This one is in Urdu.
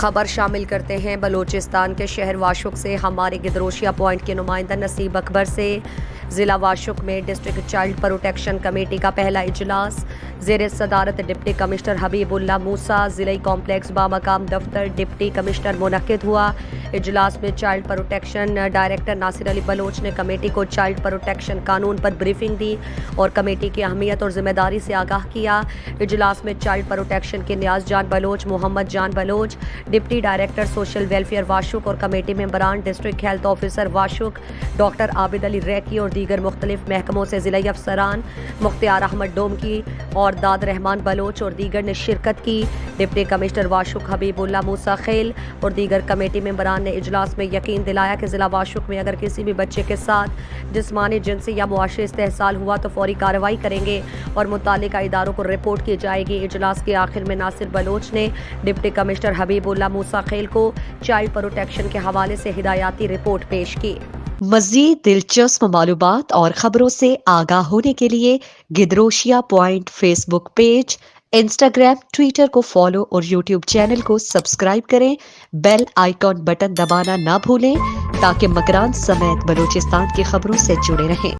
خبر شامل کرتے ہیں بلوچستان کے شہر واشک سے ہمارے گدروشیا پوائنٹ کے نمائندہ نصیب اکبر سے۔ ضلع واشک میں ڈسٹرکٹ چائلڈ پروٹیکشن کمیٹی کا پہلا اجلاس زیر صدارت ڈپٹی کمشنر حبیب اللہ موسیٰ ضلعی کمپلیکس بامقام دفتر ڈپٹی کمشنر منعقد ہوا۔ اجلاس میں چائلڈ پروٹیکشن ڈائریکٹر ناصر علی بلوچ نے کمیٹی کو چائلڈ پروٹیکشن قانون پر بریفنگ دی اور کمیٹی کی اہمیت اور ذمہ داری سے آگاہ کیا۔ اجلاس میں چائلڈ پروٹیکشن کے Niaz Jan Baloch, Muhammad Jan Baloch, deputy director social welfare Washuk اور کمیٹی ممبران، district health officer Washuk doctor Abid Ali Reki اور دیگر مختلف محکموں سے ضلعی افسران، مختار احمد ڈومکی اور داد رحمان بلوچ اور دیگر نے شرکت کی۔ ڈپٹی کمشنر واشک حبیب اللہ موسیٰ خیل اور دیگر کمیٹی ممبران نے اجلاس میں یقین دلایا کہ ضلع واشک میں اگر کسی بھی بچے کے ساتھ جسمانی، جنسی یا معاشی استحصال ہوا تو فوری کارروائی کریں گے اور متعلقہ اداروں کو رپورٹ کی جائے گی۔ اجلاس کے آخر میں ناصر بلوچ نے ڈپٹی کمشنر حبیب اللہ موسیٰ خیل کو چائلڈ پروٹیکشن کے حوالے سے ہدایاتی رپورٹ پیش کی۔ مزید دلچسپ معلومات اور خبروں سے آگاہ ہونے کے لیے Gedrosia point Facebook page, Instagram, Twitter کو فالو اور یوٹیوب چینل کو سبسکرائب کریں۔ بیل آئیکن بٹن دبانا نہ بھولیں تاکہ مکران سمیت بلوچستان کی خبروں سے جڑے رہیں۔